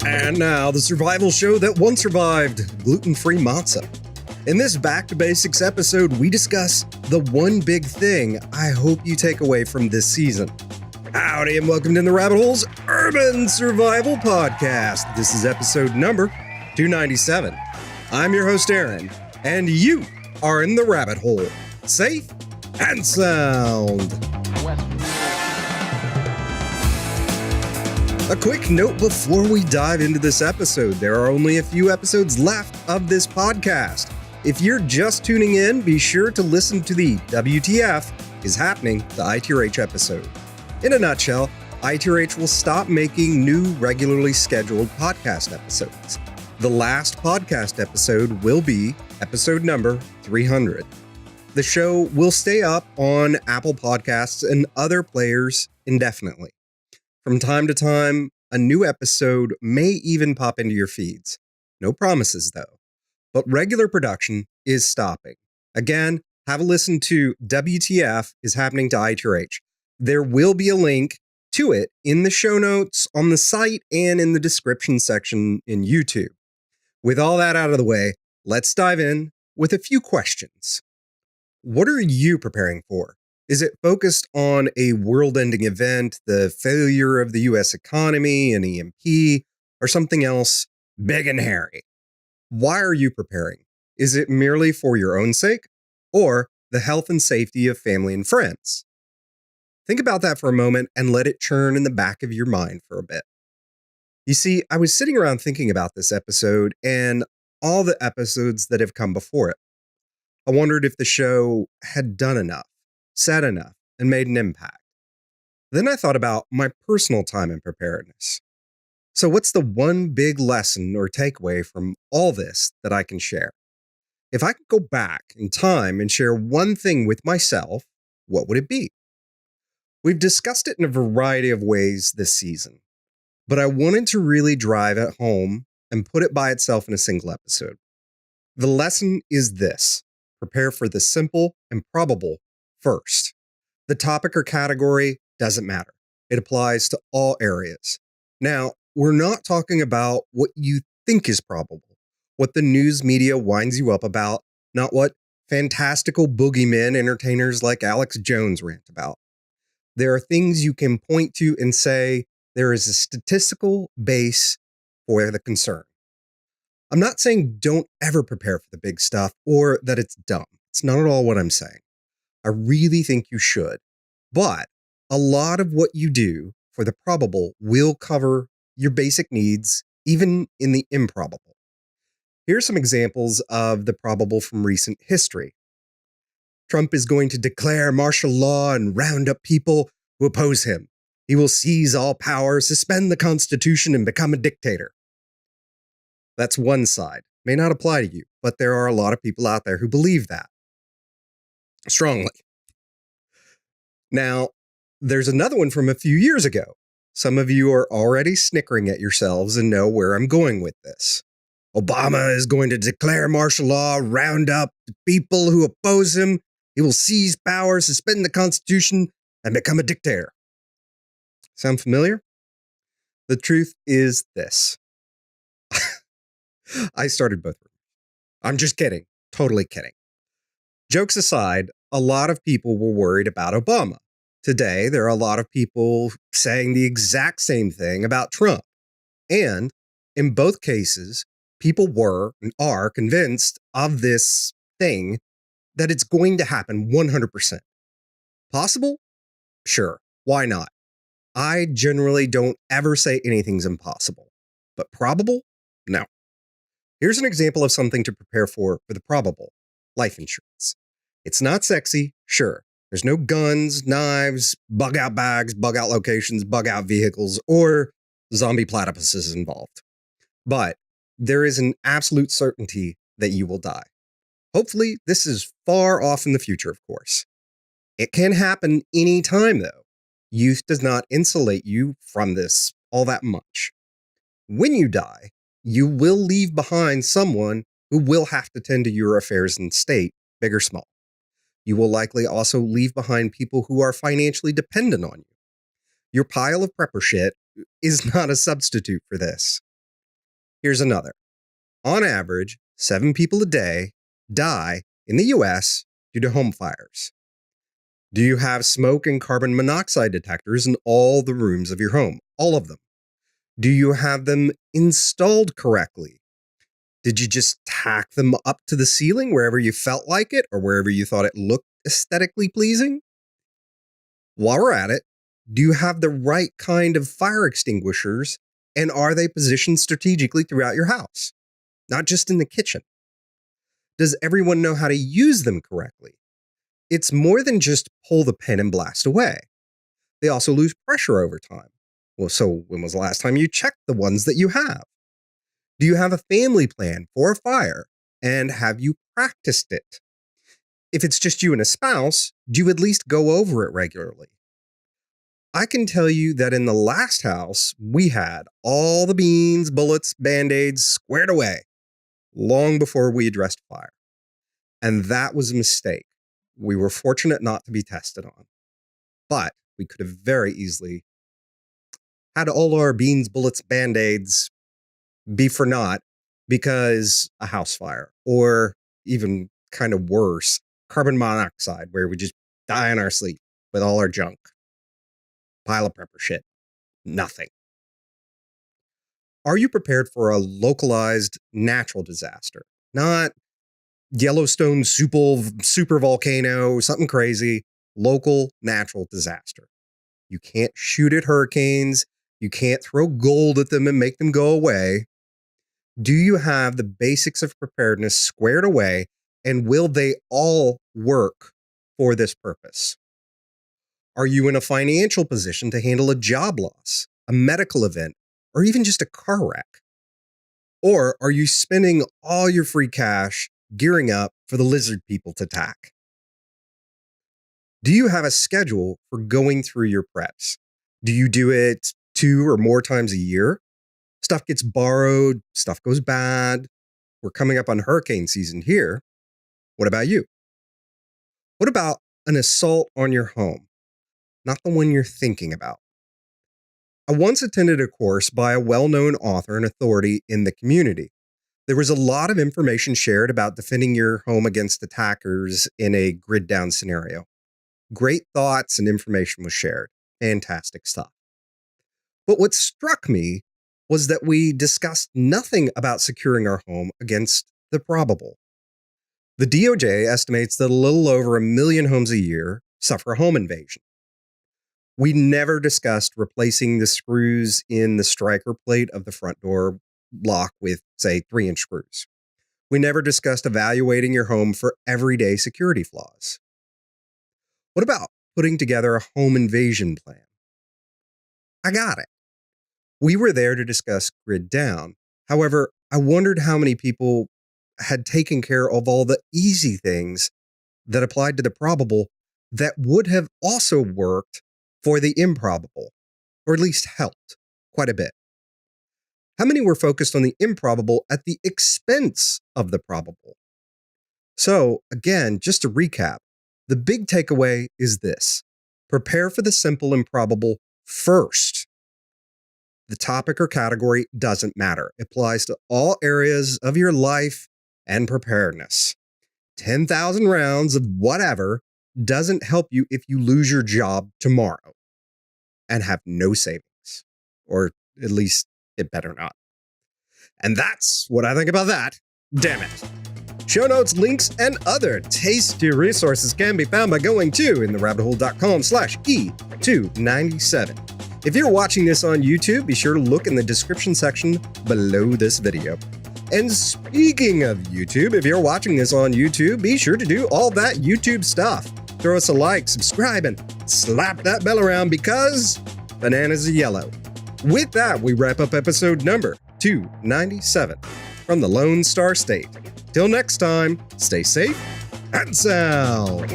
And now, the survival show that once survived, gluten-free matzah. In this Back to Basics episode, we discuss the one big thing I hope you take away from this season. Howdy and welcome to the Rabbit Hole's Urban Survival Podcast. This is episode number 297. I'm your host, Aaron, and you are in the Rabbit Hole, safe and sound. A quick note before we dive into this episode. There are only a few episodes left of this podcast. If you're just tuning in, be sure to listen to the WTF is Happening, the ITRH episode. In a nutshell, ITRH will stop making new regularly scheduled podcast episodes. The last podcast episode will be episode number 300. The show will stay up on Apple Podcasts and other players indefinitely. From time to time, a new episode may even pop into your feeds. No promises, though. But regular production is stopping. Again, have a listen to WTF is Happening to ITRH. There will be a link to it in the show notes on the site and in the description section in YouTube. With all that out of the way, let's dive in with a few questions. What are you preparing for? Is it focused on a world-ending event, the failure of the U.S. economy, an EMP, or something else big and hairy? Why are you preparing? Is it merely for your own sake, or the health and safety of family and friends? Think about that for a moment and let it churn in the back of your mind for a bit. You see, I was sitting around thinking about this episode and all the episodes that have come before it. I wondered if the show had done enough, said enough, and made an impact. Then I thought about my personal time in preparedness. So what's the one big lesson or takeaway from all this that I can share? If I could go back in time and share one thing with myself, what would it be? We've discussed it in a variety of ways this season, but I wanted to really drive it home and put it by itself in a single episode. The lesson is this: prepare for the simple and probable first. The topic or category doesn't matter. It applies to all areas. Now, we're not talking about what you think is probable, what the news media winds you up about, not what fantastical boogeymen entertainers like Alex Jones rant about. There are things you can point to and say there is a statistical base for the concern. I'm not saying don't ever prepare for the big stuff or that it's dumb. It's not at all what I'm saying. I really think you should. But a lot of what you do for the probable will cover your basic needs, even in the improbable. Here are some examples of the probable from recent history. Trump is going to declare martial law and round up people who oppose him. He will seize all power, suspend the Constitution, and become a dictator. That's one side. May not apply to you, but there are a lot of people out there who believe that strongly. Now, there's another one from a few years ago. Some of you are already snickering at yourselves and know where I'm going with this. Obama is going to declare martial law, round up the people who oppose him. He will seize power, suspend the Constitution, and become a dictator. Sound familiar? The truth is this. I started both. I'm just kidding. Totally kidding. Jokes aside, a lot of people were worried about Obama. Today, there are a lot of people saying the exact same thing about Trump. And in both cases, people were and are convinced of this thing that it's going to happen 100%. Possible? Sure. Why not? I generally don't ever say anything's impossible. But probable? No. Here's an example of something to prepare for the probable: life insurance. It's not sexy, sure. There's no guns, knives, bug-out bags, bug-out locations, bug-out vehicles, or zombie platypuses involved. But there is an absolute certainty that you will die. Hopefully, this is far off in the future, of course. It can happen any time, though. Youth does not insulate you from this all that much. When you die, you will leave behind someone who will have to tend to your affairs in state, big or small. You will likely also leave behind people who are financially dependent on you. Your pile of prepper shit is not a substitute for this. Here's another. On average, 7 people a day die in the US due to home fires. Do you have smoke and carbon monoxide detectors in all the rooms of your home? All of them. Do you have them installed correctly? Did you just tack them up to the ceiling wherever you felt like it or wherever you thought it looked aesthetically pleasing? While we're at it, do you have the right kind of fire extinguishers, and are they positioned strategically throughout your house? Not just in the kitchen. Does everyone know how to use them correctly? It's more than just pull the pin and blast away. They also lose pressure over time. Well, so when was the last time you checked the ones that you have? Do you have a family plan for a fire, and have you practiced it? If it's just you and a spouse, do you at least go over it regularly? I can tell you that in the last house, we had all the beans, bullets, band-aids squared away long before we addressed fire. And that was a mistake. We were fortunate not to be tested on. But we could have very easily had all our beans, bullets, band-aids be for naught because a house fire, or even kind of worse, carbon monoxide, where we just die in our sleep with all our junk. Pile of prepper shit. Nothing. Are you prepared for a localized natural disaster? Not Yellowstone super volcano, something crazy. Local natural disaster. You can't shoot at hurricanes. You can't throw gold at them and make them go away. Do you have the basics of preparedness squared away, and will they all work for this purpose? Are you in a financial position to handle a job loss, a medical event, or even just a car wreck? Or are you spending all your free cash gearing up for the lizard people to attack? Do you have a schedule for going through your preps? Do you do it 2 or more times a year? Stuff gets borrowed, stuff goes bad. We're coming up on hurricane season here. What about you? What about an assault on your home? Not the one you're thinking about. I once attended a course by a well-known author and authority in the community. There was a lot of information shared about defending your home against attackers in a grid-down scenario. Great thoughts and information was shared. Fantastic stuff. But what struck me was that we discussed nothing about securing our home against the probable. The DOJ estimates that a little over 1 million homes a year suffer a home invasion. We never discussed replacing the screws in the striker plate of the front door lock with, say, 3-inch screws. We never discussed evaluating your home for everyday security flaws. What about putting together a home invasion plan? I got it. We were there to discuss grid down. However, I wondered how many people had taken care of all the easy things that applied to the probable that would have also worked for the improbable, or at least helped quite a bit. How many were focused on the improbable at the expense of the probable? So, again, just to recap, the big takeaway is this: prepare for the simple and probable first. The topic or category doesn't matter. It applies to all areas of your life and preparedness. 10,000 rounds of whatever doesn't help you if you lose your job tomorrow and have no savings, or at least it better not. And that's what I think about that. Damn it. Show notes, links, and other tasty resources can be found by going to intherabbithole.com/E297. If you're watching this on YouTube, be sure to look in the description section below this video. And speaking of YouTube, if you're watching this on YouTube, be sure to do all that YouTube stuff. Throw us a like, subscribe, and slap that bell around because bananas are yellow. With that, we wrap up episode number 297 from the Lone Star State. Till next time, stay safe and sound.